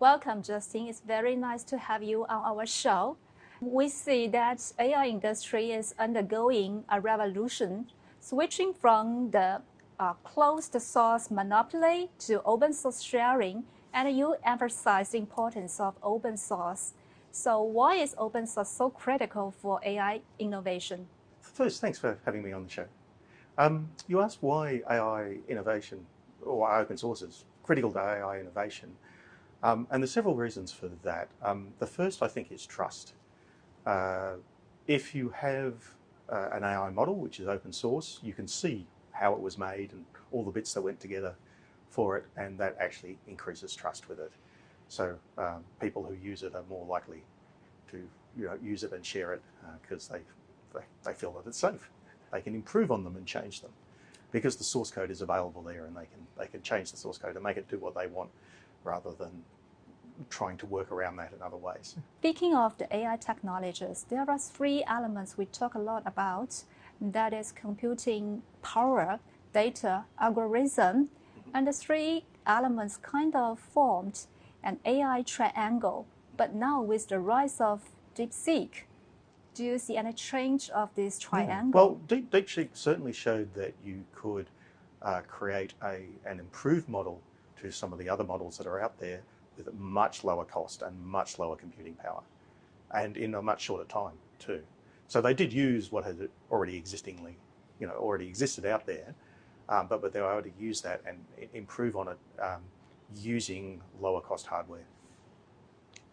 Welcome, Justin. It's very nice to have you on our show. We see that AI industry is undergoing a revolution, switching from the closed source monopoly to open source sharing, and you emphasize the importance of open source. So why is open source so critical for AI innovation? First, thanks for having me on the show. You asked why AI innovation or open source is critical to AI innovation. And there's several reasons for that. The first, I think, is trust. If you have an AI model, which is open source, you can see how it was made and all the bits that went together for it, and that actually increases trust with it. So people who use it are more likely to use it and share it because they feel that it's safe. They can improve on them and change them because the source code is available there, and they can change the source code and make it do what they want rather than trying to work around that in other ways. Speaking of the AI technologies, there are three elements we talk a lot about. That is computing power, data, algorithm, and the three elements kind of formed an AI triangle. But now with the rise of DeepSeek, do you see any change of this triangle? Well, DeepSeek certainly showed that you could create an improved model to some of the other models that are out there with a much lower cost and much lower computing power, and in a much shorter time too. So they did use what had already existed out there, but they were able to use that and improve on it using lower cost hardware.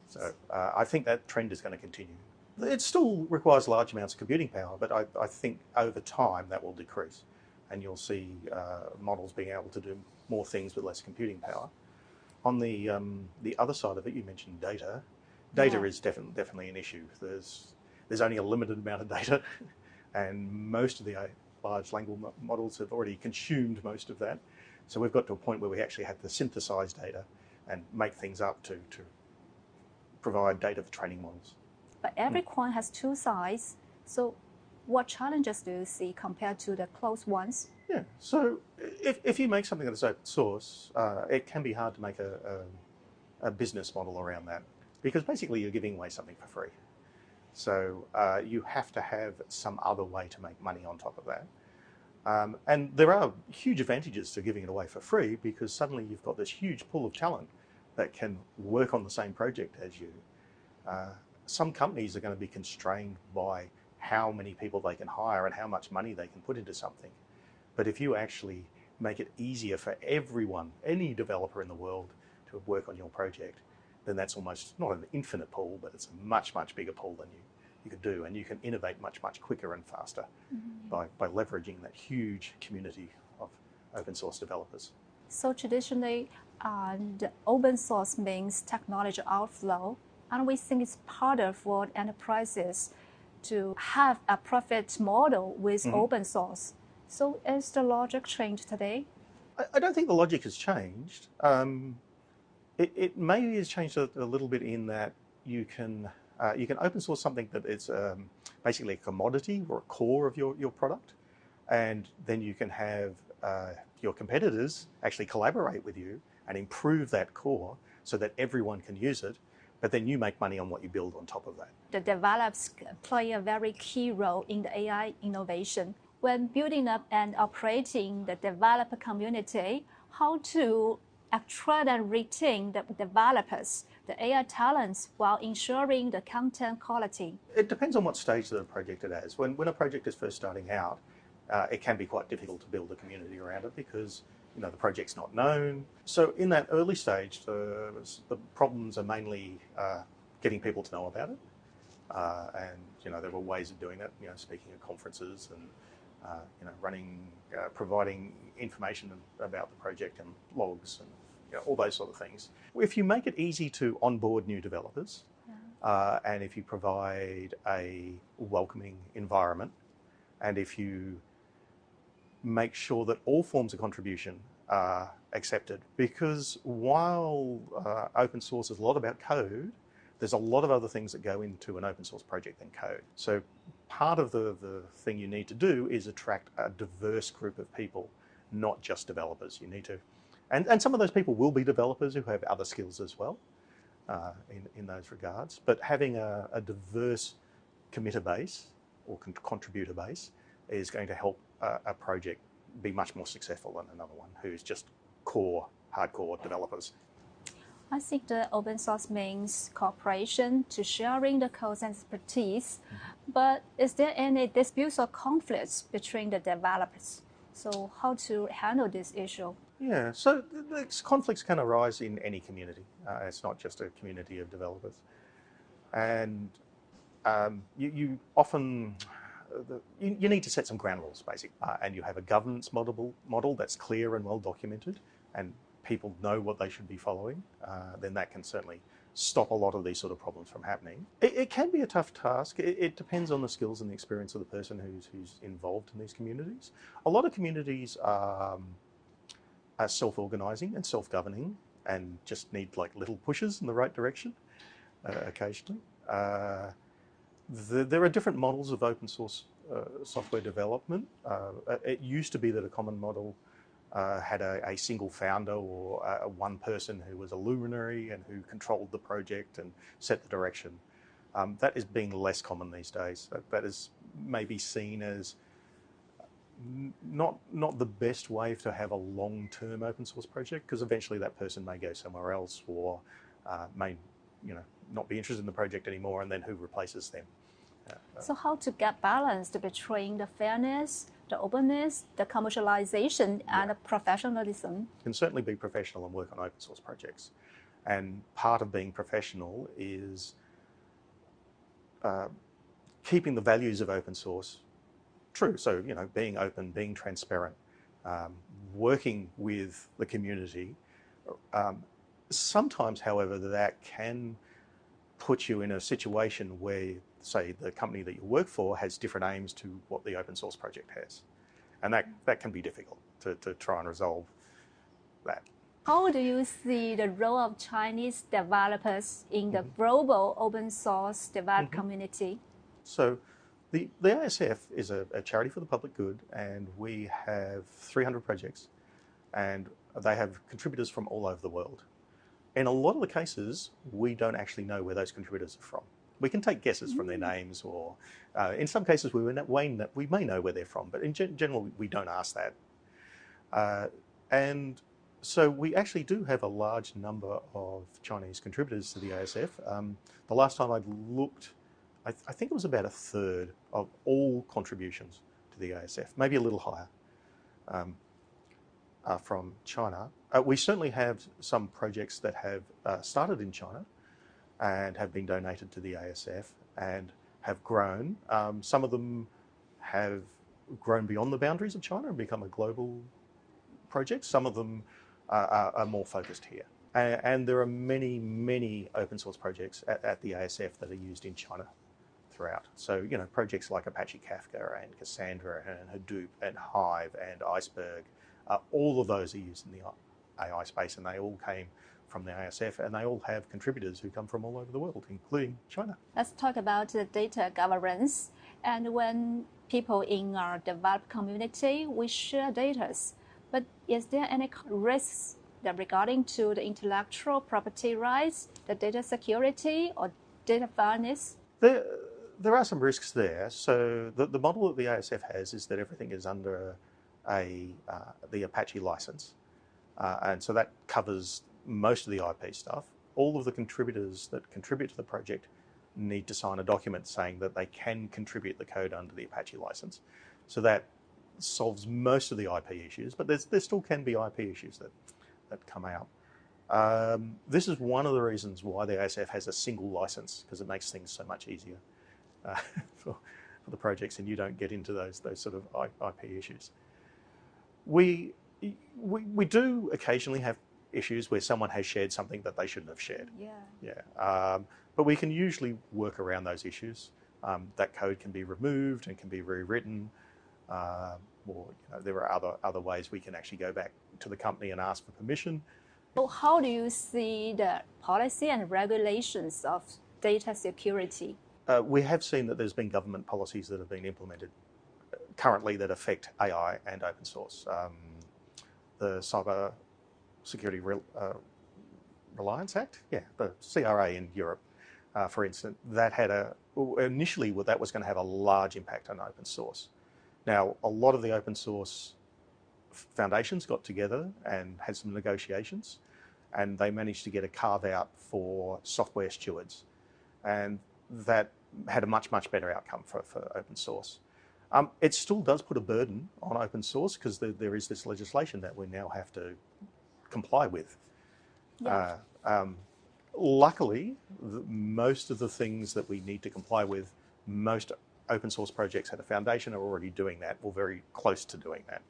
So I think that trend is going to continue. It still requires large amounts of computing power, but I think over time that will decrease, and you'll see models being able to do more things with less computing power. On the other side of it, you mentioned data. Data is definitely an issue. There's only a limited amount of data, and most of the large language models have already consumed most of that. So we've got to a point where we actually have to synthesize data and make things up to provide data for training models. But every coin has two sides. So what challenges do you see compared to the closed ones? Yeah, so if you make something that's open source, it can be hard to make a business model around that, because basically you're giving away something for free. So you have to have some other way to make money on top of that. And there are huge advantages to giving it away for free, because suddenly you've got this huge pool of talent that can work on the same project as you. Some companies are going to be constrained by how many people they can hire and how much money they can put into something. But if you actually make it easier for everyone, any developer in the world, to work on your project, then that's almost not an infinite pool, but it's a much, much bigger pool than you could do. And you can innovate much, much quicker and faster by leveraging that huge community of open source developers. So traditionally, the open source means technology outflow, and we think it's harder for enterprises to have a profit model with open source. So is the logic changed today? I don't think the logic has changed. It maybe has changed a little bit in that you can open source something that is basically a commodity or a core of your product, and then you can have your competitors actually collaborate with you and improve that core so that everyone can use it, but then you make money on what you build on top of that. The developers play a very key role in the AI innovation. When building up and operating the developer community, how to attract and retain the developers, the AI talents, while ensuring the content quality? It depends on what stage the project it is. When a project is first starting out, it can be quite difficult to build a community around it because the project's not known. So in that early stage, the problems are mainly getting people to know about it. And there were ways of doing that, speaking at conferences and providing information about the project and logs and all those sort of things. If you make it easy to onboard new developers, and if you provide a welcoming environment, and if you make sure that all forms of contribution are accepted, because while open source is a lot about code, there's a lot of other things that go into an open source project than code. So part of the thing you need to do is attract a diverse group of people, not just developers. You need to, and some of those people will be developers who have other skills as well. in those regards. But having a diverse committer base or contributor base is going to help a project be much more successful than another one who's just hardcore developers. I think the open source means cooperation to sharing the codes and expertise, but is there any disputes or conflicts between the developers? So how to handle this issue? Yeah, so conflicts can arise in any community. It's not just a community of developers. And you often, you need to set some ground rules, basically. And you have a governance model that's clear and well documented, and people know what they should be following, then that can certainly stop a lot of these sort of problems from happening. It can be a tough task. It depends on the skills and the experience of the person who's involved in these communities. A lot of communities are self-organising and self-governing and just need like little pushes in the right direction occasionally. There are different models of open source software development. It used to be that a common model had a single founder or one person who was a luminary and who controlled the project and set the direction. That is being less common these days. That is maybe seen as not the best way to have a long-term open source project, because eventually that person may go somewhere else or may not be interested in the project anymore, and then who replaces them? So how to get balanced between the fairness, the openness, the commercialization, and the professionalism? You can certainly be professional and work on open source projects. And part of being professional is keeping the values of open source true. So, being open, being transparent, working with the community. Sometimes, however, that can put you in a situation where, say, the company that you work for has different aims to what the open source project has. And that can be difficult to try and resolve that. How do you see the role of Chinese developers in the global open source development community? So the ASF is a charity for the public good, and we have 300 projects, and they have contributors from all over the world. In a lot of the cases, we don't actually know where those contributors are from. We can take guesses from their names, or in some cases we may know where they're from, but in general we don't ask that. And so we actually do have a large number of Chinese contributors to the ASF. The last time I looked, I think it was about a third of all contributions to the ASF, maybe a little higher, from China. We certainly have some projects that have started in China and have been donated to the ASF and have grown. Some of them have grown beyond the boundaries of China and become a global project. Some of them are more focused here. And there are many, many open source projects at the ASF that are used in China throughout. So, projects like Apache Kafka and Cassandra and Hadoop and Hive and Iceberg, all of those are used in the AI space, and they all came from the ASF, and they all have contributors who come from all over the world, including China. Let's talk about the data governance. And when people in our developed community, we share data, but is there any risks regarding to the intellectual property rights, the data security, or data fairness? There are some risks there. So the model that the ASF has is that everything is under the Apache license. And so that covers most of the IP stuff. All of the contributors that contribute to the project need to sign a document saying that they can contribute the code under the Apache license. So that solves most of the IP issues, but there still can be IP issues that come out. This is one of the reasons why the ASF has a single license, because it makes things so much easier for the projects, and you don't get into those sort of IP issues. We do occasionally have issues where someone has shared something that they shouldn't have shared. But we can usually work around those issues. That code can be removed and can be rewritten, or there are other ways we can actually go back to the company and ask for permission. So how do you see the policy and regulations of data security? We have seen that there's been government policies that have been implemented currently that affect AI and open source. The cyber security Reliance Act, yeah, the CRA in Europe, for instance, that had initially that was going to have a large impact on open source. Now, a lot of the open source foundations got together and had some negotiations, and they managed to get a carve out for software stewards, and that had a much better outcome for open source. It still does put a burden on open source because there is this legislation that we now have to comply with. Yeah. Luckily, most of the things that we need to comply with, most open source projects at a foundation are already doing that, or very close to doing that.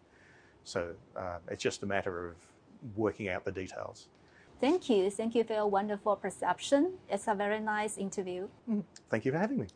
So it's just a matter of working out the details. Thank you. Thank you for your wonderful perception. It's a very nice interview. Thank you for having me.